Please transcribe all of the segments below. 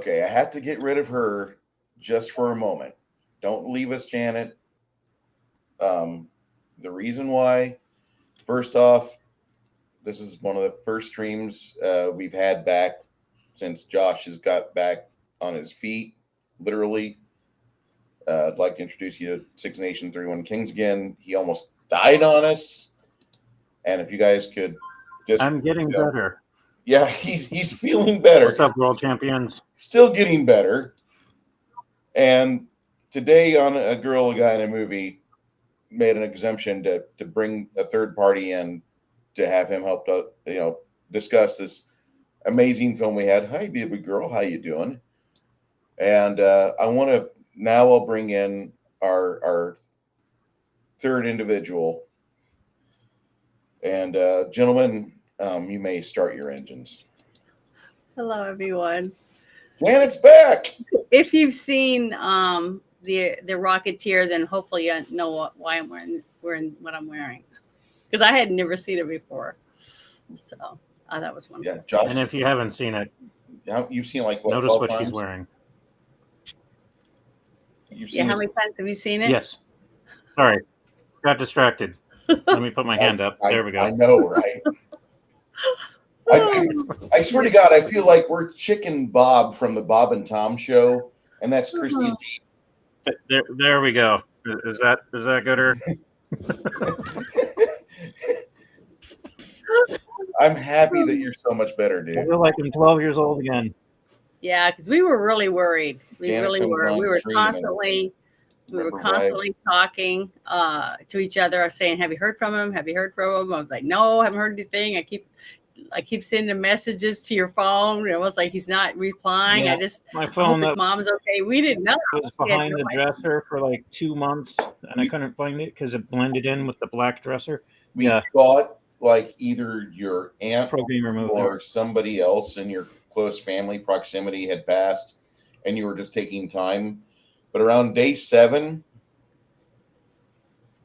Okay, I had to get rid of her just for a moment. Don't leave us, Janet. The reason why, first off, this is one of the first streams we've had back since Josh has got back on his feet, literally. I'd like to introduce you to Six Nation 31 Kings again. He almost died on us. And if you guys could just. I'm getting better. Yeah, he's feeling better. What's up, world champions? Still getting better. And today on A Girl, a Guy in a Movie made an exemption to bring a third party in to have him help discuss this amazing film we had. Hi, baby girl, how you doing? And I'll bring in our third individual. And gentlemen, you may start your engines. Hello, everyone. Janet's back. If you've seen the Rocketeer, then hopefully you know why I'm wearing what I'm wearing, because I had never seen it before. So that was wonderful. Yeah, Josh. And if you haven't seen it, you've seen like what? Notice what times? She's wearing. You've seen how many times have you seen it? Yes. Sorry, got distracted. Let me put my hand up. There we go. I know, right? I swear to God, I feel like we're Chicken Bob from the Bob and Tom show, and that's Christy Lee. There we go. Is that gooder? I'm happy that you're so much better, dude. I feel like I'm 12 years old again. Yeah, because we were really worried. We Janet really were. We were constantly talking to each other, saying, "Have you heard from him? Have you heard from him?" I was like, "No, I haven't heard anything." I keep sending messages to your phone. It was like he's not replying. Yeah, My phone. His mom's okay. We didn't know. It was behind the dresser for like 2 months, and I couldn't find it because it blended in with the black dresser. We thought like either your aunt or somebody else in your close family proximity had passed, and you were just taking time. But around day 7,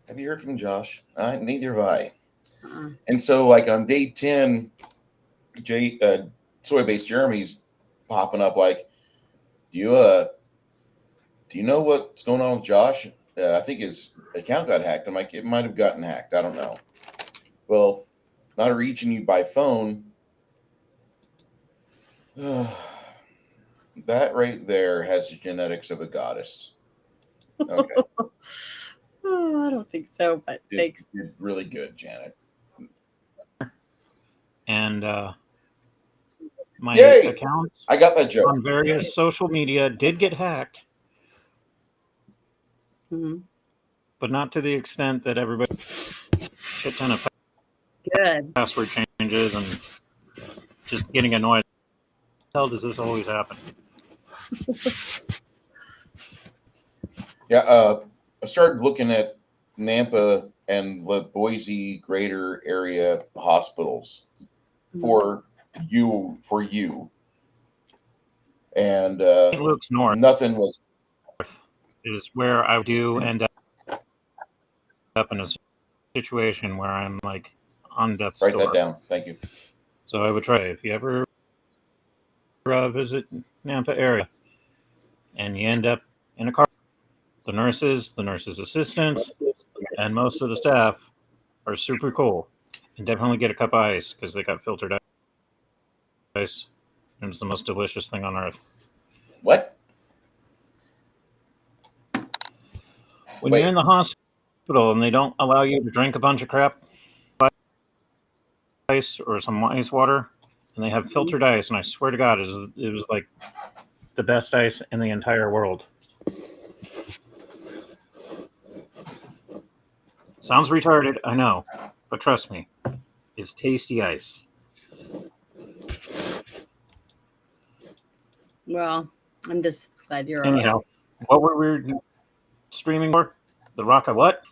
have you heard from Josh? Neither have I. And so, like on day 10, Soy-Based Jeremy's popping up like, do you know what's going on with Josh? I think his account got hacked. I'm like, it might have gotten hacked. I don't know. Well, not reaching you by phone. That right there has the genetics of a goddess. Okay. I don't think so, but thanks. You're really good, Janet. And my accounts I got that joke. On various social media did get hacked. Mm-hmm. But not to the extent that everybody shit ton of password changes and just getting annoyed. How the hell does this always happen? Yeah, I started looking at Nampa and the Boise greater area hospitals for you. And Luke's north. Nothing was. Is where I do end up in a situation where I'm like on death's door. Write that down. Thank you. So I would try, if you ever visit Nampa area and you end up in a car, the nurses assistants, and most of the staff are super cool. And definitely get a cup of ice because they got filtered ice. And it's the most delicious thing on earth. What? When you're in the hospital and they don't allow you to drink a bunch of crap ice or some ice water, and they have filtered ice, and I swear to God, it was like the best ice in the entire world. Sounds retarded, I know, but trust me, it's tasty ice. Well, I'm just glad you're anyhow. What were we streaming for? The Rock of what?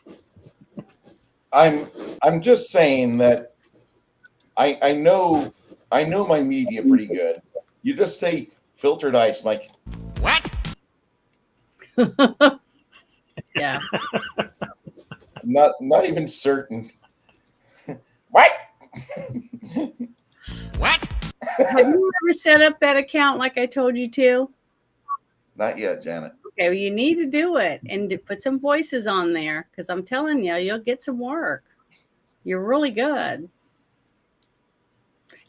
I'm just saying that I know my media pretty good. You just say filtered ice, like what? Yeah. Not even certain. What? What? Have you ever set up that account like I told you to? Not yet, Janet. Okay, well, you need to do it and to put some voices on there because I'm telling you, you'll get some work. You're really good.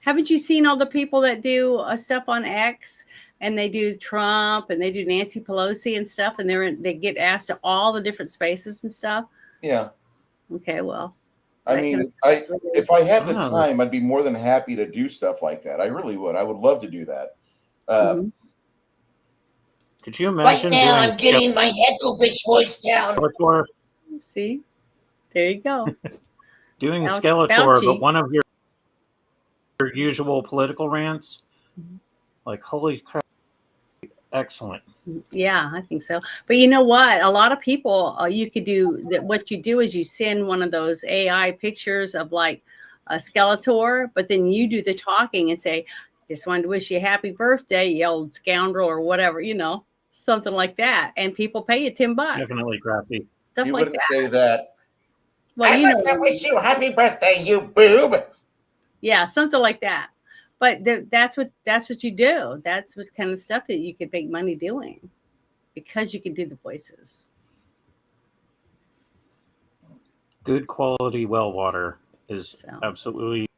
Haven't you seen all the people that do stuff on X and they do Trump and they do Nancy Pelosi and stuff and they get asked to all the different spaces and stuff? Yeah. Okay, well, I that kind mean, of stuff's really- if I had the Wow. time, I'd be more than happy to do stuff like that. I really would. I would love to do that. Mhm. Could you Right imagine now, doing I'm getting my Hecklefish voice down. Skeletor, See, there you go. doing Fau- Skeletor, Fauci. but one of your usual political rants? Mhm. Like, holy crap, excellent. Yeah, I think so. But you know what? A lot of people, you could do that. What you do is you send one of those AI pictures of like a Skeletor, but then you do the talking and say, "Just wanted to wish you a happy birthday, you old scoundrel," or whatever, something like that. And people pay you $10, Definitely crappy. stuff You like wouldn't that. say that. Well, I want to wish you a happy birthday, you boob. yeah, something like that. But that's what you do. That's what kind of stuff that you could make money doing because you can do the voices. Good quality well water is So. absolutely.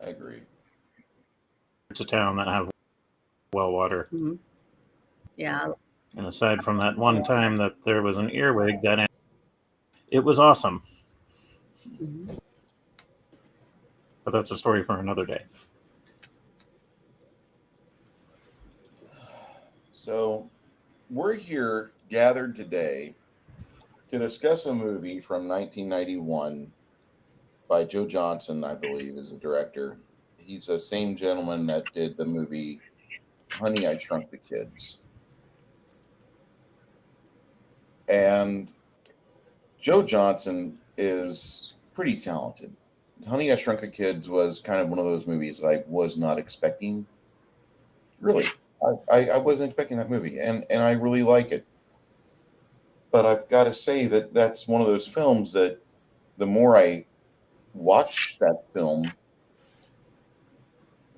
I agree. It's a town that have well water. Mhm. Yeah. And aside from that one time that there was an earwig, it was awesome. Mhm. But that's a story for another day. So we're here gathered today to discuss a movie from 1991 by Joe Johnson, I believe, is the director. He's the same gentleman that did the movie Honey, I Shrunk the Kids. And Joe Johnson is pretty talented. Honey, I Shrunk the Kids was kind of one of those movies that I was not expecting. Really, I wasn't expecting that movie, and I really like it. But I've got to say that that's one of those films that the more I watch that film,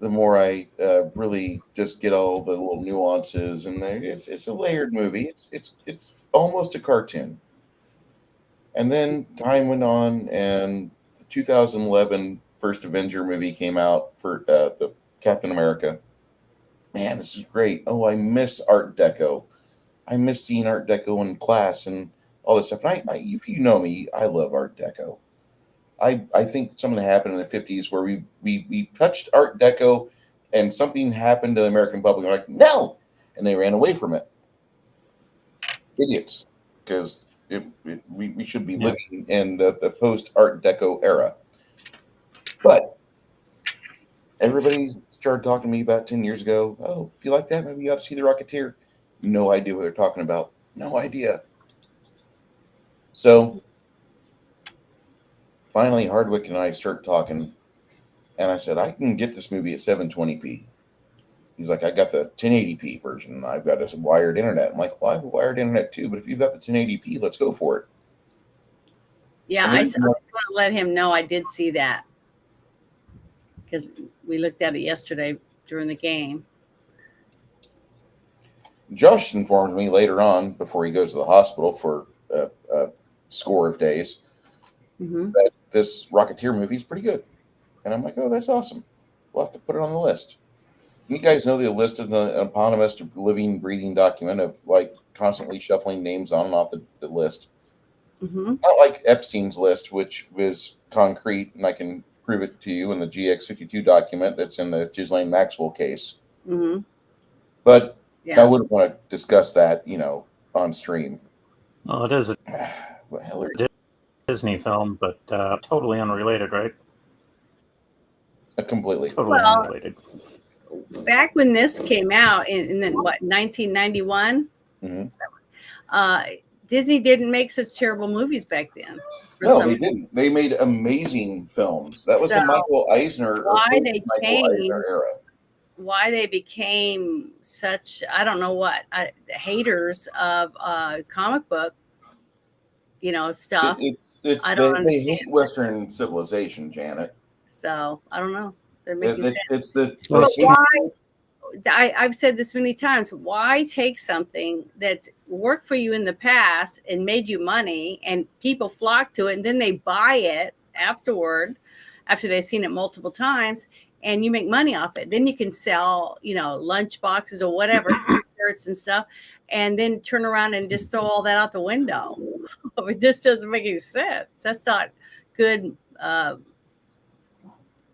the more I really just get all the little nuances, and it's a layered movie. It's almost a cartoon. And then time went on, and the 2011 first Avenger movie came out for the Captain America. Man, this is great. Oh, I miss Art Deco. I miss seeing Art Deco in class and all this stuff. And if you know me, I love Art Deco. I think something happened in the 50s where we touched Art Deco and something happened to the American public. We're like, no! And they ran away from it. Idiots. Because we should be living in the post Art Deco era. But everybody started talking to me about 10 years ago. Oh, if you like that, maybe you ought to see The Rocketeer. No idea what they're talking about. No idea. So finally, Hardwick and I start talking, and I said, I can get this movie at 720p. He's like, I got the 1080p version. I've got a wired internet. I'm like, well, I have a wired internet too, but if you've got the 1080p, let's go for it. Yeah, And I then- just want to let him know I did see that because we looked at it yesterday during the game. Josh informed me later on, before he goes to the hospital for a score of days, Mm-hmm. that this Rocketeer movie is pretty good. And I'm like, oh, that's awesome. We'll have to put it on the list. You guys know the list of the eponymous living, breathing document of like constantly shuffling names on and off the list. Mm-hmm. Not like Epstein's list, which is concrete, and I can prove it to you in the GX52 document that's in the Ghislaine Maxwell case. Mm-hmm. But I Yeah. wouldn't want to discuss that, on stream. Well, it is a What the hell are Disney film, but totally unrelated, right? completely. Totally Well, unrelated. back when this came out in 1991, Mhm. Disney didn't make such terrible movies back then. No, they didn't. They made amazing films. That was the So, Michael Eisner or why post they Michael Eisner era. why they became such, I don't know what, haters of comic book, stuff. It's I don't they understand. hate Western civilization, Janet. So I don't know. They're making sense. It's the Well, But see, why? I've said this many times. Why take something that's worked for you in the past and made you money, and people flock to it, and then they buy it afterward, after they've seen it multiple times, and you make money off it? Then you can sell, lunch boxes or whatever, shirts and stuff, and then turn around and just throw all that out the window. It just doesn't make any sense. That's not good.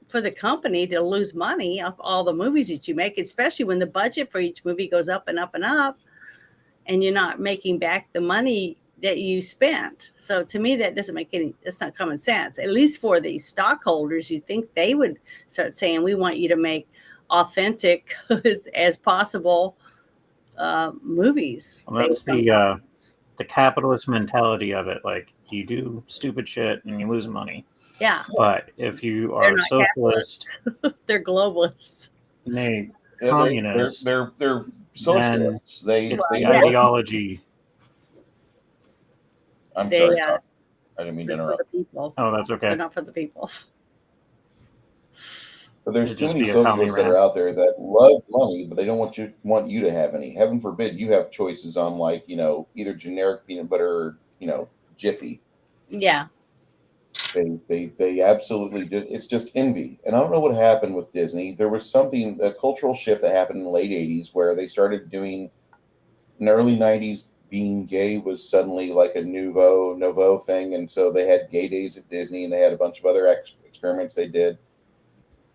For the company to lose money off all the movies that you make, especially when the budget for each movie goes up and up and up, and you're not making back the money that you spent. So to me, that doesn't make any, that's not common sense. At least for the stockholders, you think they would start saying, we want you to make authentic as possible movies. well, that's the capitalist mentality of it. Like, you do stupid shit and you lose money. Yeah. But if you They're are not socialist, they're globalists. Communist, they're socialists. It's the ideology. I'm sorry, Tom. I didn't mean to For interrupt. the people. Oh, that's okay. They're not for the people. But there's It'd too just many be a commie socialists that rant. are out there that love money, but they don't want you to have any. Heaven forbid you have choices on, like, either generic peanut butter or Jiffy. Yeah. They absolutely it's just envy. And I don't know what happened with Disney. There was a cultural shift that happened in the late 80s where they started doing, in the early 90s, being gay was suddenly like a nouveau thing. And so they had gay days at Disney, and they had a bunch of other experiments they did.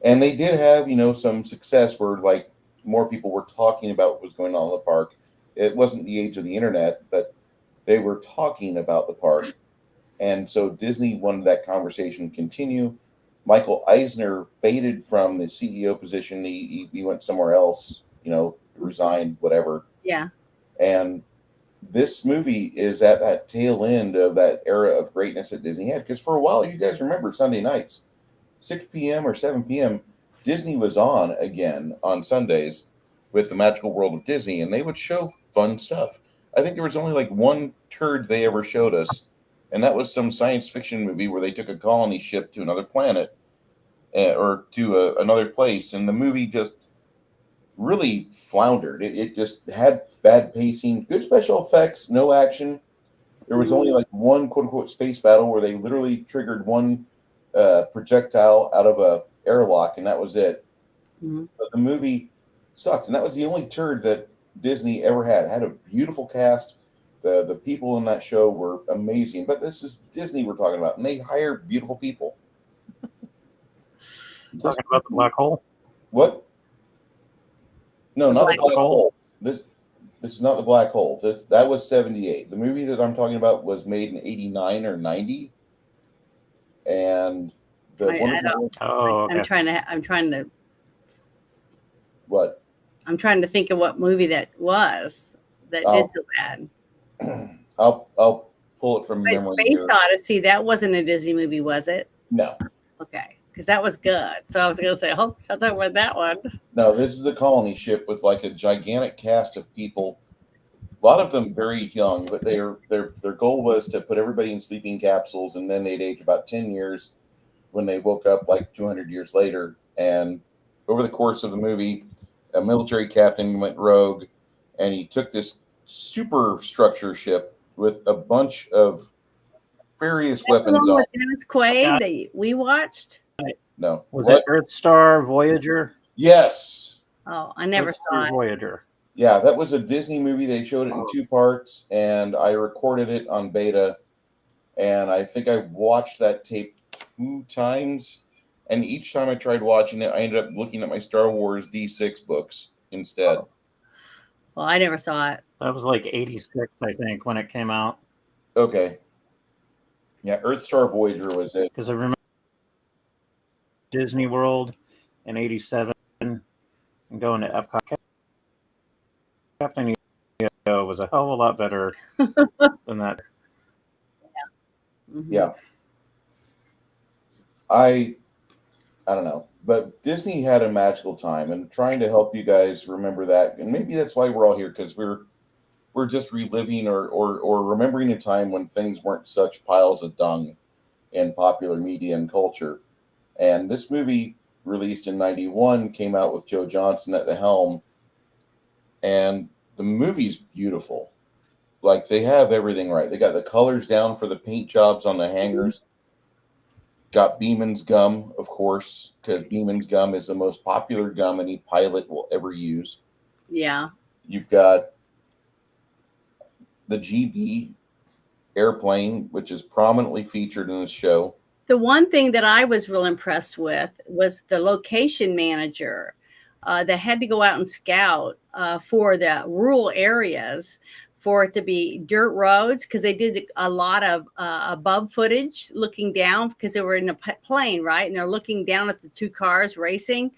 And they did have, some success where, like, more people were talking about what was going on in the park. It wasn't the age of the internet, but they were talking about the park. And so Disney wanted that conversation to continue. Michael Eisner faded from the CEO position. He went somewhere else, resigned, whatever. Yeah. And this movie is at that tail end of that era of greatness that Disney had. Because for a while, you guys remember Sunday nights, 6 p.m. or 7 p.m., Disney was on again on Sundays with the Magical World of Disney, and they would show fun stuff. I think there was only like one turd they ever showed us, and that was some science fiction movie where they took a colony ship to another planet or to another place, and the movie just really floundered. It just had bad pacing, good special effects, no action. There was only like one quote-unquote space battle where they literally triggered one projectile out of a airlock, and that was it. Mm-hmm. But the movie sucked, and that was the only turd that Disney ever had. It had a beautiful cast. The people in that show were amazing, but this is Disney we're talking about, and they hire beautiful people. Talking about the black hole? What? No, not the black hole. hole. This is not the black hole. That was 78. The movie that I'm talking about was made in 89 or 90. And I'm trying to what? I'm trying to think of what movie that was that did so bad. I'll pull it from memory. Space Odyssey, that wasn't a Disney movie, was it? No. Okay, because that was good. So I was going to say, oh, I'll talk about that one. No, this is a colony ship with like a gigantic cast of people. A lot of them very young, but their goal was to put everybody in sleeping capsules, and then they'd age about 10 years when they woke up like 200 years later. And over the course of the movie, a military captain went rogue, and he took this super structure ship with a bunch of various weapons on. With Dennis Quaid that we watched? No. Was it Earthstar Voyager? Yes. Oh, I never saw it. Voyager. Yeah, that was a Disney movie. They showed it in 2 parts, and I recorded it on beta. And I think I watched that tape 2 times. And each time I tried watching it, I ended up looking at my Star Wars D6 books instead. Well, I never saw it. That was like 86, I think, when it came out. Okay. Yeah, Earthstar Voyager was it. Because I remember Disney World in 87 and going to Epcot. Captain EO was a hell of a lot better than that. Yeah. Mm-hmm. Yeah. I don't know. But Disney had a magical time, and trying to help you guys remember that. And maybe that's why we're all here, because we're just reliving or remembering a time when things weren't such piles of dung in popular media and culture. And this movie released in '91, came out with Joe Johnson at the helm, and the movie's beautiful. Like, they have everything right. They got the colors down for the paint jobs on the hangars. Got Beeman's gum, of course, because Beeman's gum is the most popular gum any pilot will ever use. Yeah. You've got the GB airplane, which is prominently featured in the show. The one thing that I was real impressed with was the location manager that had to go out and scout for the rural areas for it to be dirt roads, because they did a lot of above footage looking down because they were in a plane, right? And they're looking down at the two cars racing.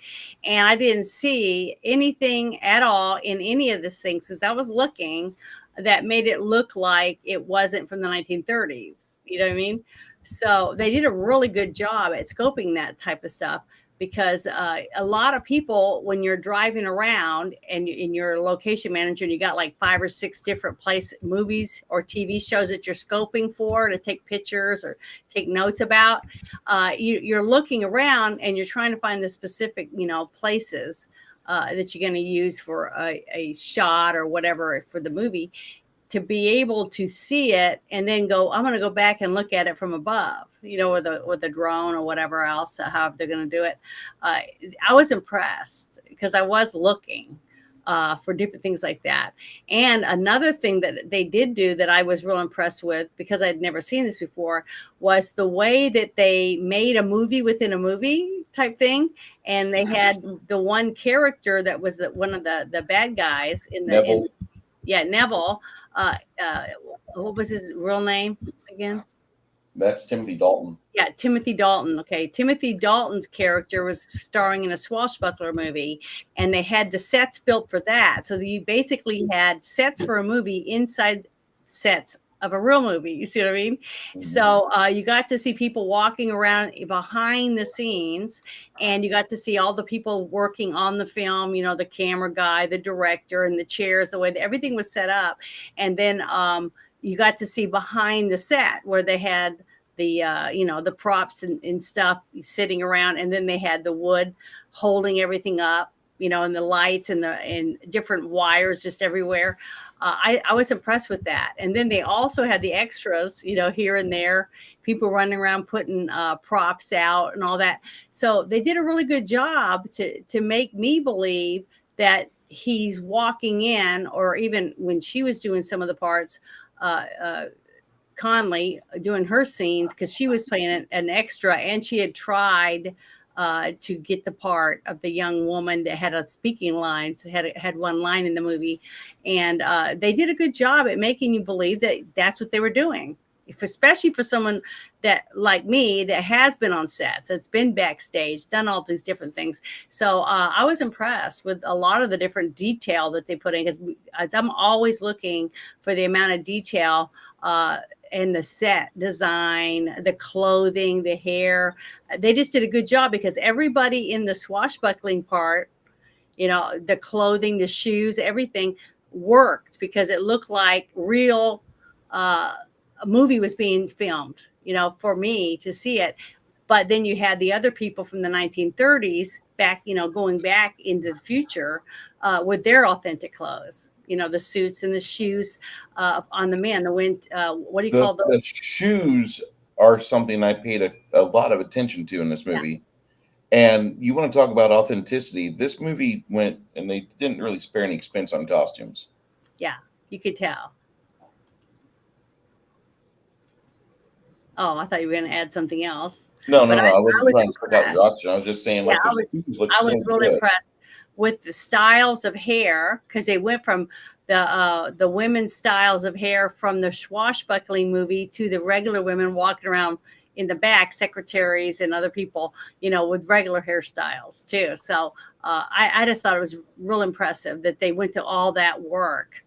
And I didn't see anything at all in any of these things as I was looking that made it look like it wasn't from the 1930s. You know what I mean? So they did a really good job at scoping that type of stuff, because a lot of people, when you're driving around and in your location manager, and you got like 5 or 6 different movies or TV shows that you're scoping for to take pictures or take notes about, you're looking around and you're trying to find the specific, places that you're going to use for a shot or whatever for the movie, to be able to see it and then go, I'm going to go back and look at it from above, with a drone or whatever else, however they're going to do it. I was impressed because I was looking for different things like that. And another thing that they did do that I was real impressed with, because I'd never seen this before, was the way that they made a movie within a movie type thing. And they had the one character that was one of the bad guys in the Neville. Neville. What was his real name again? That's Timothy Dalton. Yeah, Timothy Dalton. Okay, Timothy Dalton's character was starring in a swashbuckler movie, and they had the sets built for that. So you basically had sets for a movie inside sets of a real movie. You see what I mean? Mm-hmm. So you got to see people walking around behind the scenes, and you got to see all the people working on the film, the camera guy, the director, and the chairs, the way that everything was set up. And then you got to see behind the set where they had the the props and stuff sitting around, and then they had the wood holding everything up, and the lights and different wires just everywhere. I was impressed with that. And then they also had the extras, here and there, people running around putting props out and all that. So they did a really good job to make me believe that he's walking in, or even when she was doing some of the parts, Conley doing her scenes, because she was playing an extra, and she had tried to get the part of the young woman that had a speaking line, so had one line in the movie. And they did a good job at making you believe that that's what they were doing, especially for someone that like me that has been on sets, that's been backstage, done all these different things. So I was impressed with a lot of the different detail that they put in, because as I'm always looking for the amount of detail and the set design, the clothing, the hair. They just did a good job, because everybody in the swashbuckling part, the clothing, the shoes, everything worked, because it looked like real a movie was being filmed, for me to see it. But then you had the other people from the 1930s back, going back into the future with their authentic clothes. The suits and the shoes on the men. What do you call those? The shoes are something I paid a lot of attention to in this movie. Yeah. And you want to talk about authenticity. This movie went, and they didn't really spare any expense on costumes. Yeah, you could tell. Oh, I thought you were going to add something else. No. I wasn't trying to pick out your oxygen. I was just saying, I was really impressed with the styles of hair, because they went from the women's styles of hair from the swashbuckling movie to the regular women walking around in the back, secretaries and other people, with regular hairstyles too. So I just thought it was real impressive that they went to all that work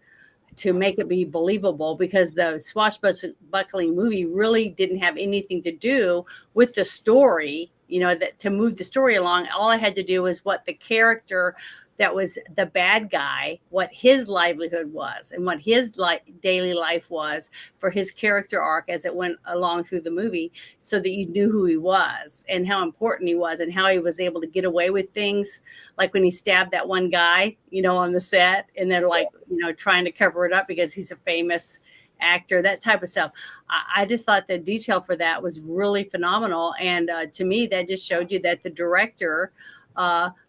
to make it be believable, because the swashbuckling movie really didn't have anything to do with the story, that to move the story along. All I had to do was what the character that was the bad guy, what his livelihood was and what his daily life was for his character arc as it went along through the movie, so that you knew who he was and how important he was and how he was able to get away with things, like when he stabbed that one guy, on the set, and they're like, trying to cover it up because he's a famous actor, that type of stuff. I just thought the detail for that was really phenomenal. And to me, that just showed you that the director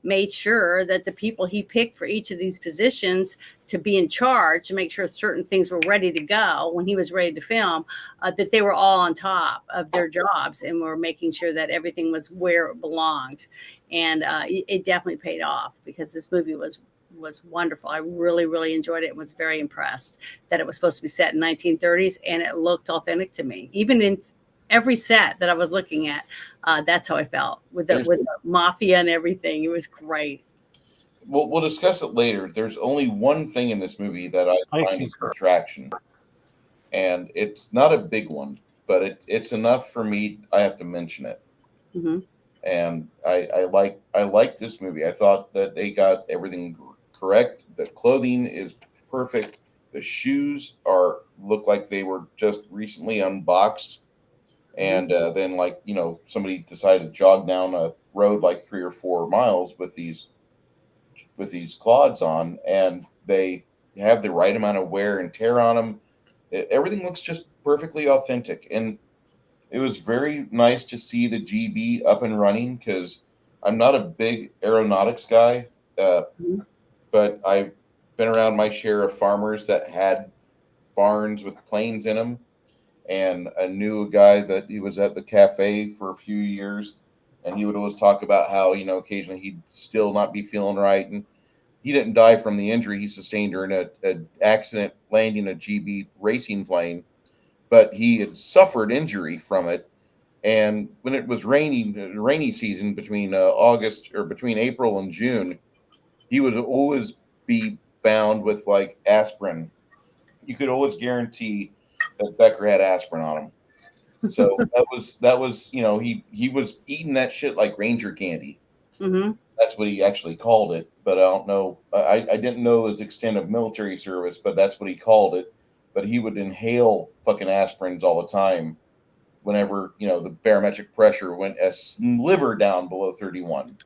made sure that the people he picked for each of these positions to be in charge, to make sure certain things were ready to go when he was ready to film, that they were all on top of their jobs and were making sure that everything was where it belonged. And it definitely paid off, because this movie was wonderful. I really, really enjoyed it and was very impressed that it was supposed to be set in 1930s, and it looked authentic to me. Even in every set that I was looking at, that's how I felt with the mafia and everything. It was great. We'll discuss it later. There's only one thing in this movie that I find is attraction, and it's not a big one, but it's enough for me. I have to mention it. Mm-hmm. And I like this movie. I thought that they got everything correct. The clothing is perfect. The shoes look like they were just recently unboxed, and then somebody decided to jog down a road like 3 or 4 miles with these clods on, and they have the right amount of wear and tear on them. Everything looks just perfectly authentic, and it was very nice to see the GB up and running, because I'm not a big aeronautics guy, but I've been around my share of farmers that had barns with planes in them, and I knew a guy that he was at the cafe for a few years, and he would always talk about how occasionally he'd still not be feeling right, and he didn't die from the injury he sustained during an accident landing a GB racing plane, but he had suffered injury from it. And when it was rainy season between between April and June, he would always be found with like aspirin. You could always guarantee that Becker had aspirin on him. So that was he was eating that shit like Ranger candy. Mm-hmm. That's what he actually called it, but I don't know. I didn't know his extent of military service, but that's what he called it. But he would inhale fucking aspirins all the time whenever the barometric pressure went a sliver down below 31.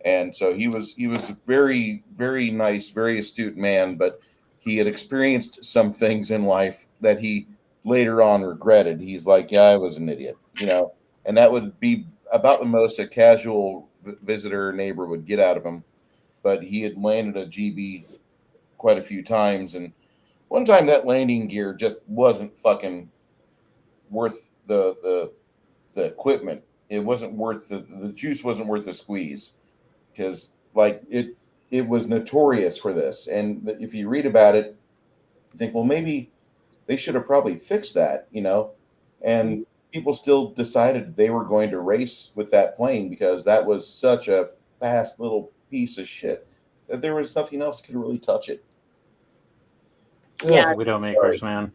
And so he was a very, very nice, very astute man, but he had experienced some things in life that he later on regretted. He's like, yeah, I was an idiot, and that would be about the most a casual visitor neighbor would get out of him. But he had landed a GB quite a few times, and one time that landing gear just wasn't fucking worth the equipment. It wasn't worth the juice wasn't worth the squeeze, because it was notorious for this. And if you read about it, you think, well, maybe they should have probably fixed that, and people still decided they were going to race with that plane because that was such a fast little piece of shit that there was nothing else that could really touch it. Yeah. Widowmakers, man.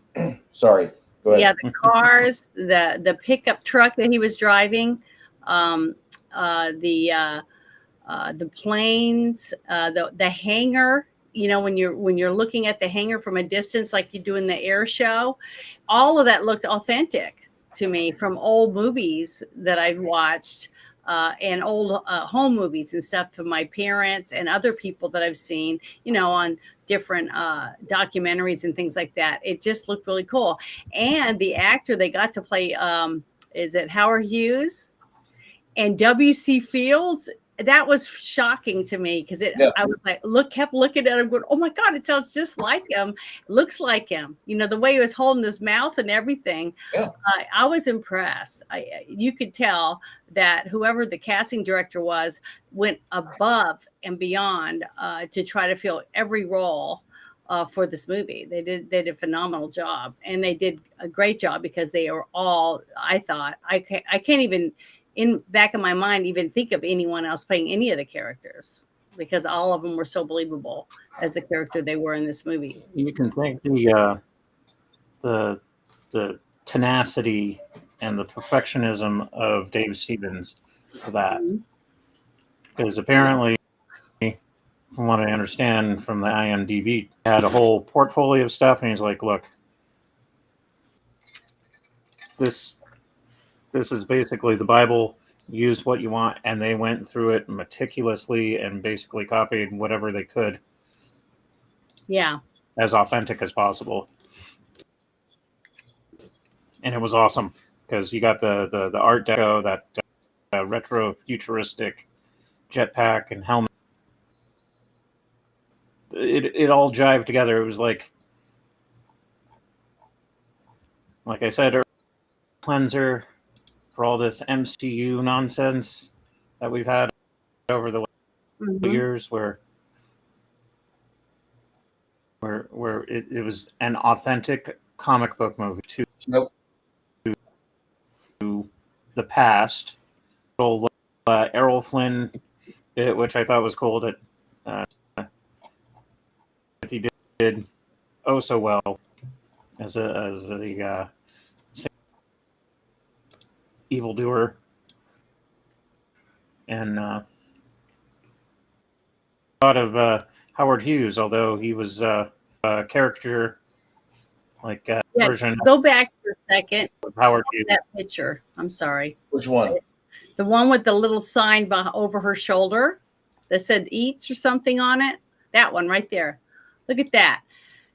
Sorry. Go ahead. Yeah, the cars, the pickup truck that he was driving, the planes, the hangar. When you're looking at the hangar from a distance, like you do in the air show, all of that looked authentic to me from old movies that I'd watched, and old home movies and stuff from my parents and other people that I've seen, on different documentaries and things like that. It just looked really cool. And the actor they got to play, is it Howard Hughes and W.C. Fields? That was shocking to me, because I was like, kept looking at him going, oh my God, it sounds just like him. Looks like him. The way he was holding his mouth and everything. Yeah. I was impressed. You could tell that whoever the casting director was went above and beyond to try to fill every role for this movie. They did a phenomenal job, and they did a great job, because they are all, I thought, I can't even in back of my mind even think of anyone else playing any of the characters, because all of them were so believable as the character they were in this movie. You can thank the tenacity and the perfectionism of Dave Stevens for that, because apparently from what I understand from the IMDb, had a whole portfolio of stuff, and he's like, "Look, this is basically the Bible. Use what you want," and they went through it meticulously and basically copied whatever they could, Yeah. as authentic as possible. And it was awesome because you got the Art Deco, that retro futuristic jetpack and helmet. It all jived together. It was like I said, cleanser for all this MCU nonsense that we've had over the years, where it was an authentic comic book movie to Nope. the past. Little Errol Flynn bit, which I thought was cool, that he did oh so well as a evildoer, and a lot of Howard Hughes, although he was a caricature like version Go back for a second. of Howard Hughes. That picture. I'm sorry. Which one? The one with the little sign over her shoulder that said "Eats" or something on it. That one right there. Look at that.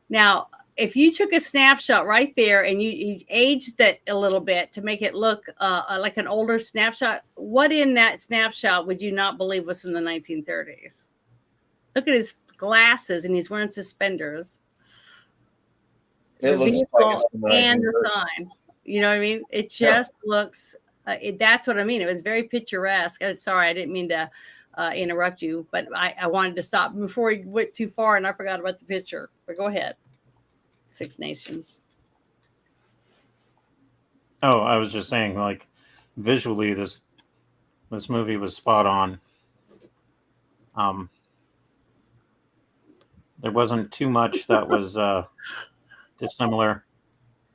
Now, if you took a snapshot right there and you aged it a little bit to make it look like an older snapshot, what in that snapshot would you not believe was from the 1930s? Look at his glasses, and he's wearing suspenders. It The looks vehicle like it's from the and the 1930s. sign. You know what I mean? It just looks. That's what I mean. It was very picturesque. Sorry, I didn't mean to interrupt you, but I wanted to stop before we went too far, and I forgot about the picture. But go ahead. Six Nations. Oh, I was just saying, like, visually, this movie was spot on. There wasn't too much that was dissimilar.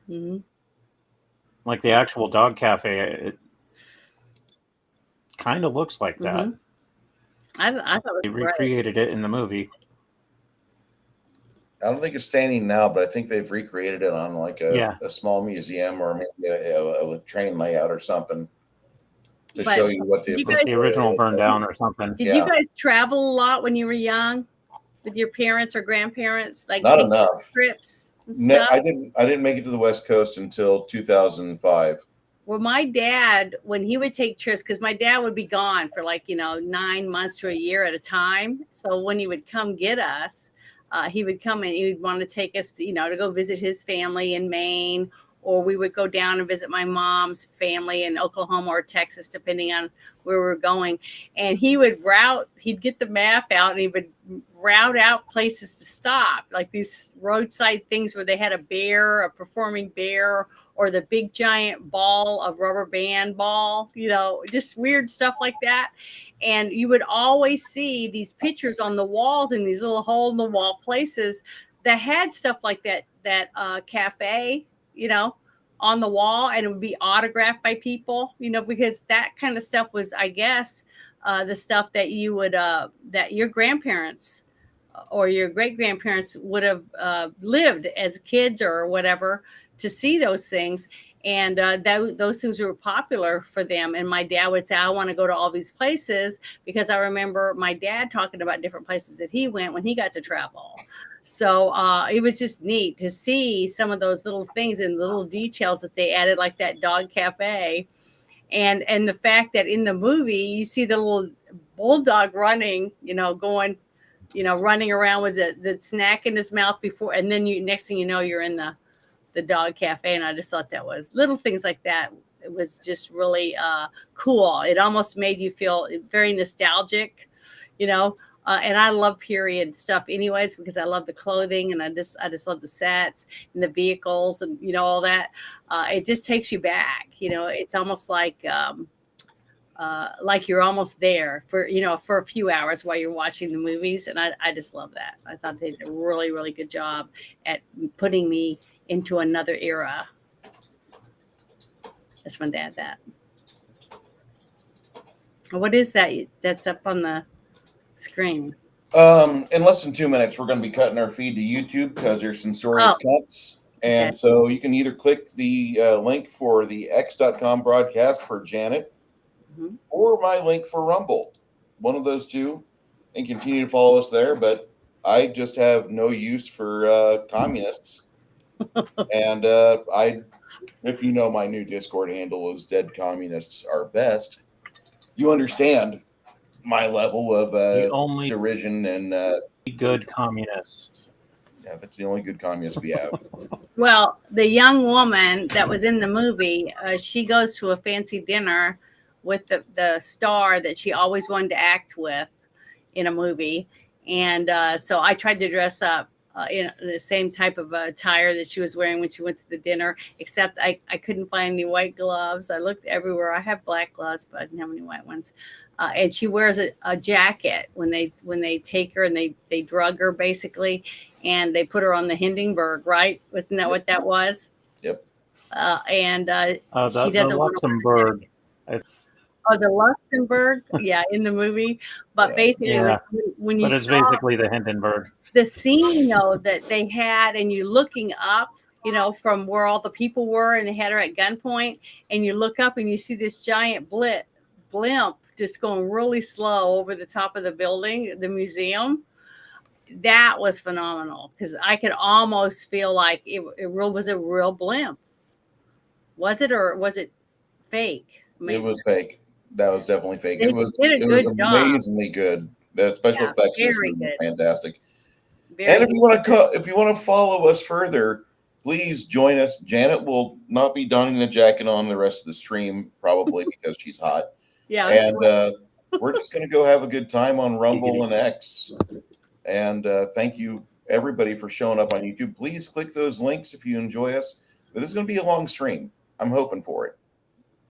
Mm-hmm. Like the actual dog cafe, it kind of looks like that. I thought They it was great. recreated it in the movie. I don't think it's standing now, but I think they've recreated it on like a small museum or maybe a train layout or something to show you what the The original burned down or something. Did you guys travel a lot when you were young with your parents or grandparents? Like Not take enough. trips and No, stuff? I didn't make it to the West Coast until 2005. Well, my dad, when he would take trips, because my dad would be gone for 9 months to a year at a time. So when he would come get us, he would come and he would want to take us, to go visit his family in Maine, or we would go down and visit my mom's family in Oklahoma or Texas, depending on where we were going. And he'd get the map out and he would route out places to stop, like these roadside things where they had a performing bear, or the big giant ball of rubber band ball, just weird stuff like that. And you would always see these pictures on the walls in these little hole in the wall places that had stuff like that cafe, on the wall, and it would be autographed by people, because that kind of stuff was, I guess, the stuff that you would, that your grandparents or your great grandparents would have lived as kids or whatever to see those things. And those things were popular for them. And my dad would say, I want to go to all these places, because I remember my dad talking about different places that he went when he got to travel. So it was just neat to see some of those little things and little details that they added, like that dog cafe. And the fact that in the movie, you see the little bulldog running, going, running around with the snack in his mouth before. And then next thing you know, you're in the dog cafe. And I just thought that was little things like that. It was just really cool. It almost made you feel very nostalgic, and I love period stuff anyways, because I love the clothing, and I just love the sets and the vehicles and, all that. It just takes you back, it's almost like you're almost there for a few hours while you're watching the movies. And I just love that. I thought they did a really, really good job at putting me into another era. Just wanted to add that. What is that that's up on the screen? In less than 2 minutes, we're going to be cutting our feed to YouTube because there's censorious cuts. And Okay. so you can either click the link for the X.com broadcast for Janet Mhm. or my link for Rumble, one of those two, and continue to follow us there. But I just have no use for communists. And if you know my new Discord handle is Dead Communists Are Best, you understand my level of The only derision and good communists. yeah, that's the only good communist we have. Well, the young woman that was in the movie, she goes to a fancy dinner with the star that she always wanted to act with in a movie. And so I tried to dress up in the same type of attire that she was wearing when she went to the dinner, except I couldn't find any white gloves. I looked everywhere. I have black gloves, but I didn't have any white ones. And she wears a jacket when they take her and they drug her basically, and they put her on the Hindenburg, right? Wasn't that what that was? Yep. And she The doesn't want to wear Luxembourg. the Luxembourg, yeah, in the movie. But Yeah. basically, Yeah, when you but it's saw basically the Hindenburg. the scene though that they had, and you looking up, from where all the people were, and they had her at gunpoint, and you look up and you see this giant blimp just going really slow over the top of the building, the museum. That was phenomenal because I could almost feel like it was a real blimp. Was it, or was it fake? I It mean, was fake. That was definitely fake. they It was did a good job. amazingly good. The special Yeah, effects in this very movie good. were fantastic. Very And if good. you want to follow us further, please join us. Janet will not be donning the jacket on the rest of the stream, probably because she's hot. Yeah, And we're just going to go have a good time on Rumble and X. And thank you, everybody, for showing up on YouTube. Please click those links if you enjoy us. But this is going to be a long stream. I'm hoping for it.